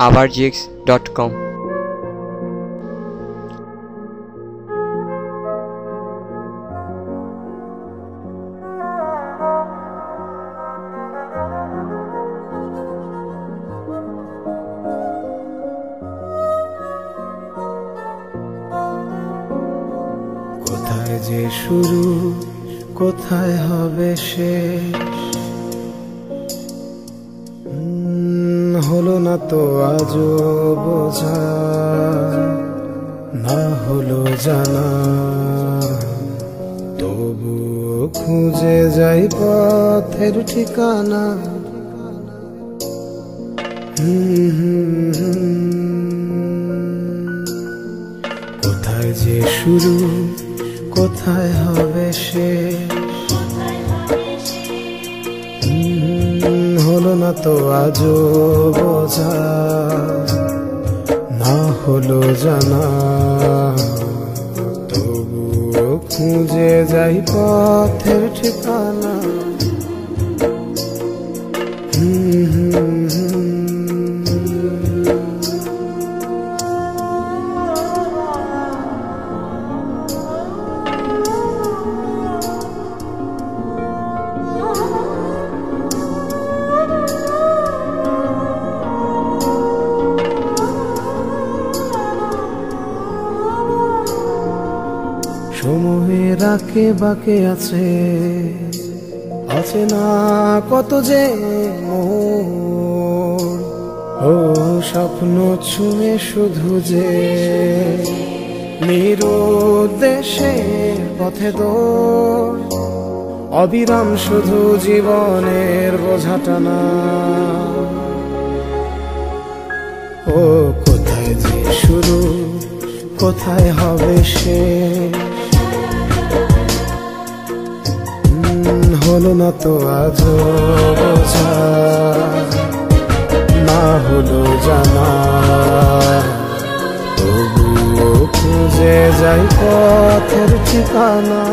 abargx.com। কোথায় যে শুরু কোথায় হবে শেষ, হলো না তো আজও বোঝা, না হলো জানা, তবু খুঁজে যাই পথের ঠিকানা। কোথায় যে শুরু কোথায় হবে শেষ, হলো না তো আজও বোঝা, না হলো জানা, তবুও খুঁজে যাই পথের ঠিকানা। সময়ের আঁকে বাঁকে আছে না কত যে মোড়, ও স্বপ্ন ছুঁয়ে শুধু যে নিরুদ্দেশে পথে দৌড়, অবিরাম শুধু জীবনের বোঝা টানা। ও কোথায় যে শুরু কোথায় হবে শেষ, হলো না তো আজও বোঝা, না হলো জানা, তবুও খুঁজে যাই পথের ঠিকানা।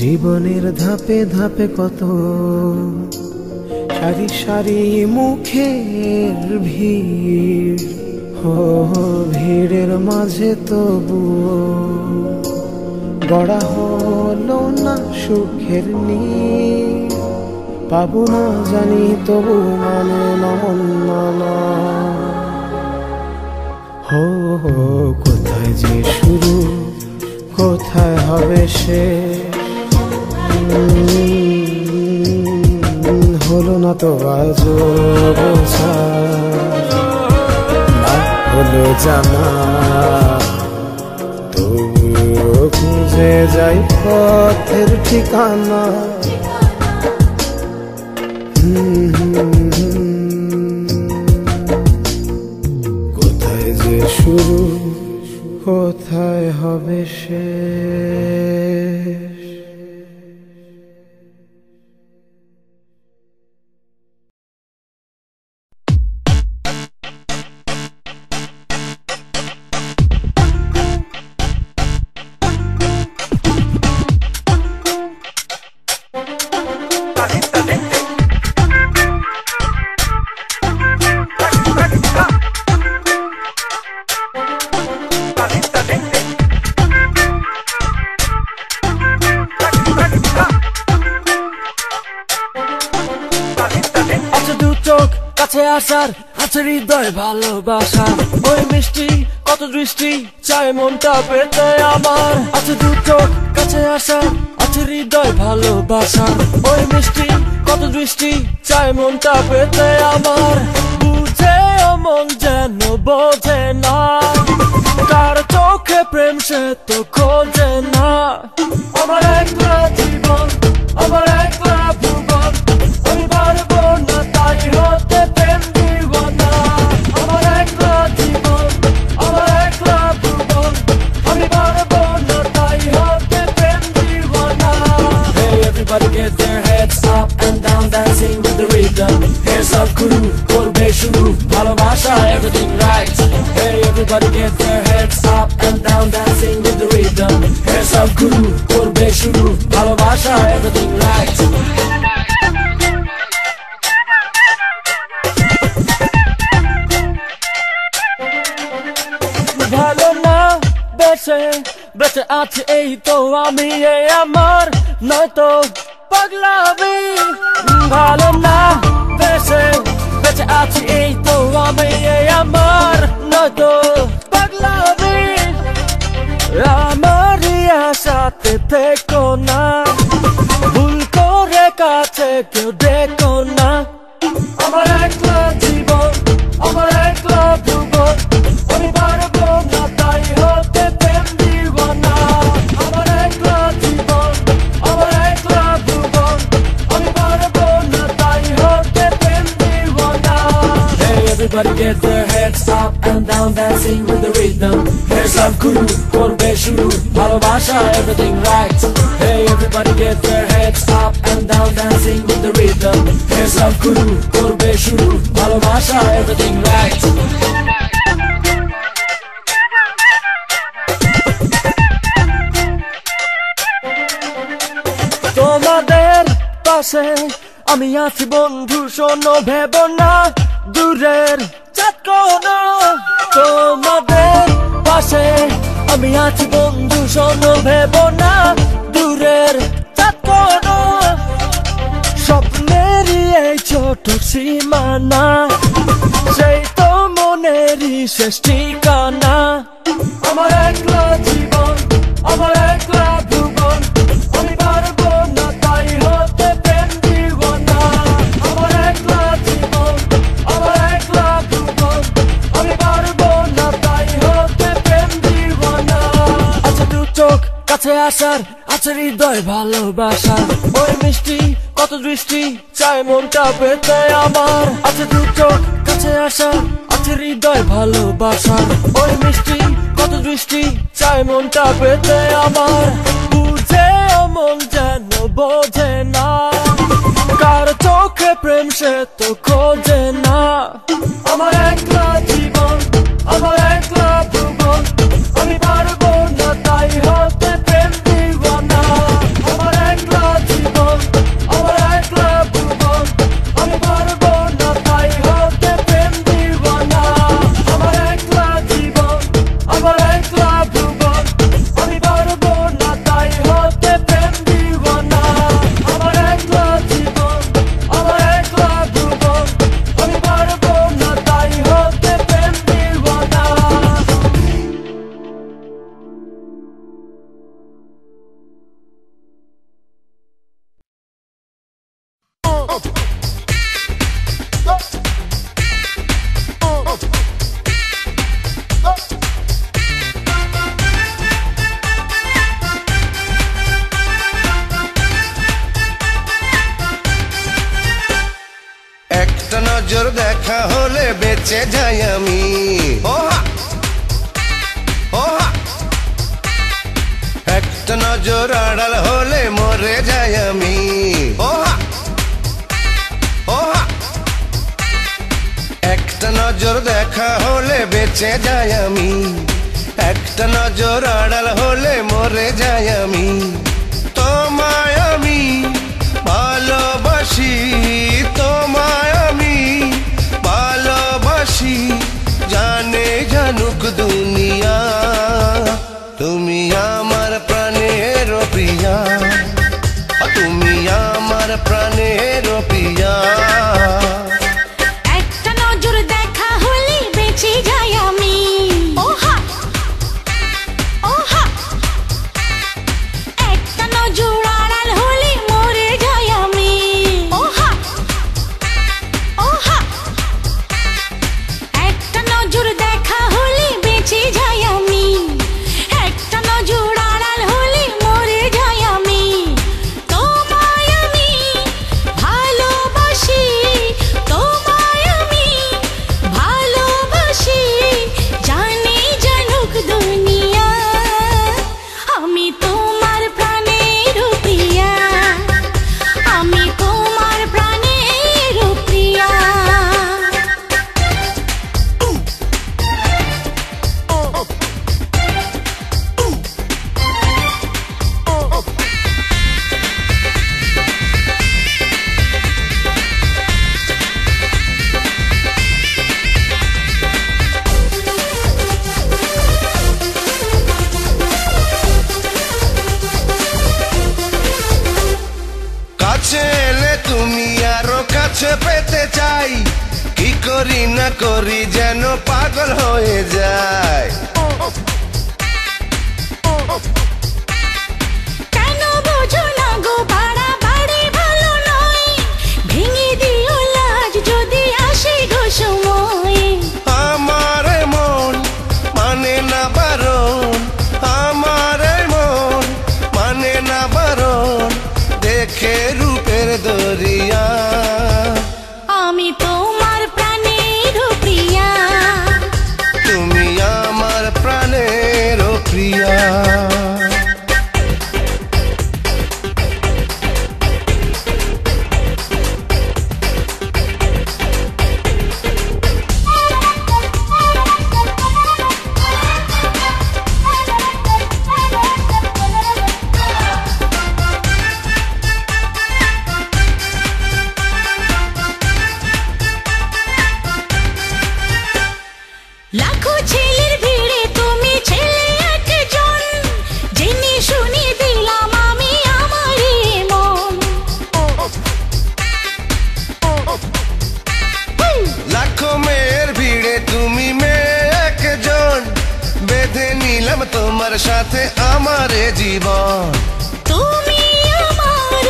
জীবনের ধাপে ধাপে কত সারি সারি মুখের ভিড়, ভিড়ের মাঝে তবুও গড়া হলো না সুখের নীড়, পাবো না জানি তবু মানে নমন মানা। কোথায় যে শুরু কোথায় হবে শেষ, হলো না তো আজও বোঝা, না হলো জানা, তবুও খুঁজে যাই পথের ঠিকানা। কোথায় যে শুরু কোথায় হবে শেষ। আসার আছে হৃদয় ভালোবাসা, ওই মিষ্টি কত দৃষ্টি চাই মনটা পেতে আমার, আছে দু চোখ কাছে আসা আছে হৃদয় ভালোবাসা, ওই মিষ্টি কত দৃষ্টি চাই মনটা পেতে আমার, বুঝে মন যেন বোঝে না, কার চোখে প্রেম সে তো খোঁজে না, আমার একলা জীবন আমার একলা ভুবন, আমি পারবো না তাই হতে প্রেম দিওয়ানা, আমার একলা জীবন আমার একলা ভুবন, আমি পারবো rhythm. Hands up crew, করবে শুরু ভালোবাসা everything right. Hey everybody get their hands up and down dancing with the rhythm. Hands up crew, করবে শুরু ভালোবাসা everything right. ভালো না বেঁচে বেঁচে আছে এই তো আমি এই আমার নয়তো পাগলামি ভালো না বেঁচে বেঁচে আছি এই তো আমি এই আমার নয়তো পাগলামি আমারই আশাতে থেকো না ভুল করে কাছে কেউ দেখো না আমার একলা জীবন আমার একলা ভুবন আমি পারবো না তাই হতে প্রেম দিওয়ানা আমার একলা জীবন আমার একলা ভুবন আমি পারবো না তাই হতে প্রেম দিওয়ানা Hey everybody get their heads up and down dancing with the rhythm Hands up crew করবে শুরু ভালোবাসা everything right Hey everybody get their heads up and down dancing with the rhythm Hands up crew করবে শুরু ভালোবাসা everything right তোমাদের পাশে আমি আছি বন্ধু শোনো ভেবো না দূরের চাঁদ কোনো তোমাদের পাশে আমি আছি বন্ধু শোনো ভেবো না দূরের চাঁদ কোনো স্বপ্নেরই এই ছোট সীমানা সেই তো মনেরই শেষ ঠিকানা আমার একলা জীবন আমার একলা ভুবন আমি পারবো না তাই হতে প্রেম দিওয়ানা আমার একলা জীবন আমার একলা ভুবন আমি পারবো না তাই হতে প্রেম দিওয়ানা আচ্ছা দু চোখ কাছে আসার আছে হৃদয় ভালোবাসার ওই মিষ্টি কত দৃষ্টি চাই মনটা পেতে আমার আছে দু চোখ কাছে আসার আছে হৃদয় ভালোবাসার ওই মিষ্টি কত দৃষ্টি চাই মনটা পেতে আমার বুঝে মন যেন বোঝে না কার চোখে প্রেম সে তো খোঁজে না আমার একলা জীবন আমার একলা ভুবন আমি পারবো না তাই হতে প্রেম দিওয়ানা আমার একলা জীবন আমার একলা ভুবন আমি পারবো না তাই হতে প্রেম দিওয়ানা আমার একলা জীবন আমার একলা ভুবন আমি পারবো না তাই হতে প্রেম দিওয়ানা আমার একলা জীবন আমার একলা ভুবন আমি পারবো না তাই হতে প্রেম দিওয়ানা একটা নজর দেখা হলে বেঁচে যাই আমি ওহা ওহা একটা নজর আড়াল হলে মরে যাই আমি ওহা ওহা একটা নজর দেখা হলে বেঁচে যাই আমি একটা নজর আড়াল হলে মরে যাই আমি তোমায় আমি ভালোবাসি তোমায় আমি ভালোবাসি জানে জানুক দুনিয়া তুমি আমার প্রাণের প্রিয়া তুমি আমার প্রাণের প্রিয়া একটা নজর দেখা হলে বেঁচে যাই আমি ওহা ওহা একটা নজর আড়াল হলে মরে যাই আমি ওহা করি না করি যেন পাগল হয়ে যায়। কেন বোঝো না গো বাড়াবাড়ি ভালো নয়, ভেঙে দিও লাজ যদি আসে গো সময়। আমার মন মানে না বারণ, আমার মন মানে না বারণ, দেখে রূপের দরিয়া। আমি তোমার প্রাণের প্রিয়া, তুমি আমার প্রাণের প্রিয়া। লাখো ছেলের ভিড়ে তুমি ছেলে একজন, জেনে শুনে দিলাম আমি আমারই মন। লাখো মেয়ের ভিড়ে তুমি মেয়ে একজন, বেঁধে নিলাম তোমার সাথে আমার জীবন। তুমি আমার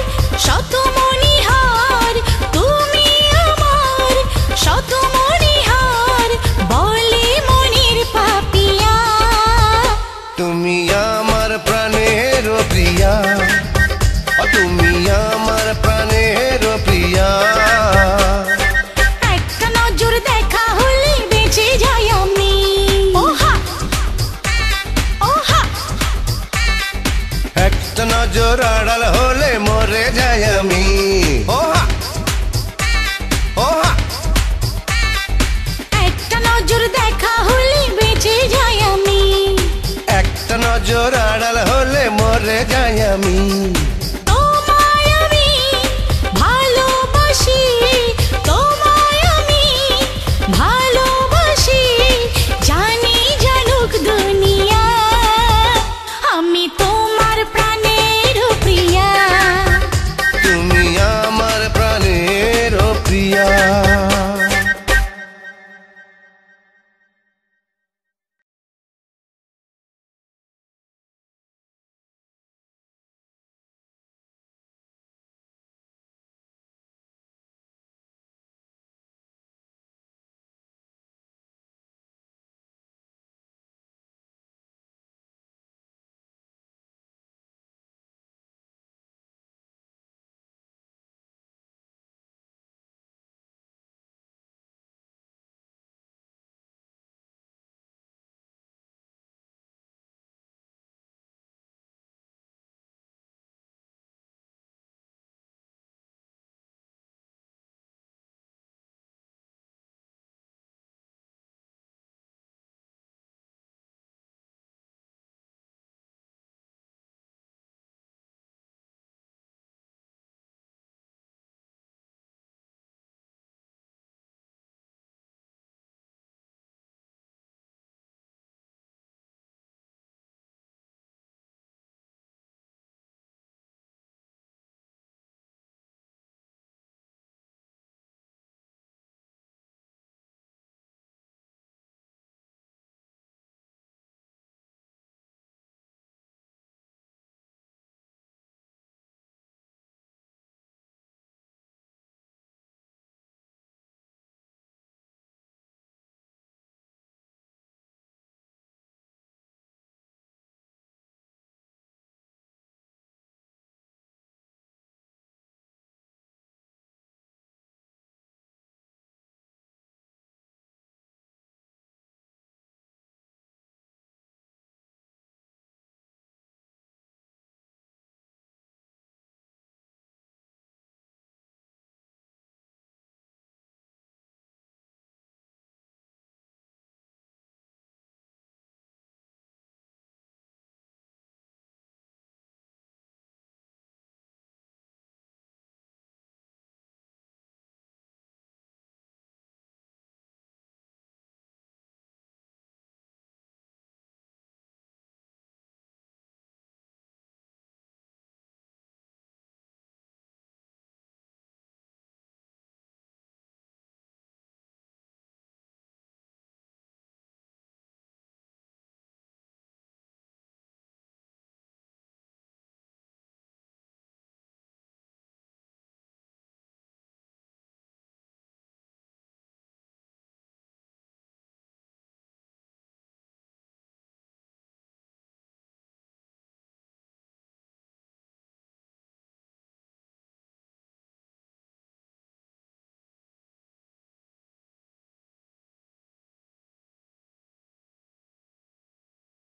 শত মণিহার, তুমি আমার শত মণিহার, বলে মনির পাপিয়া। তুমি আমার প্রাণের প্রিয়া, তুমি আমার প্রাণের প্রিয়া। একটা নজর দেখা হলে বেঁচে যাই আমি। ওহা ওহা, একটা নজর আড়াল হলে মরে যাই আমি। ওহা ওহা, একটা নজর দেখা হলে বেঁচে যাই আমি। একটা নজর আড়াল হলে মরে যাই আমি।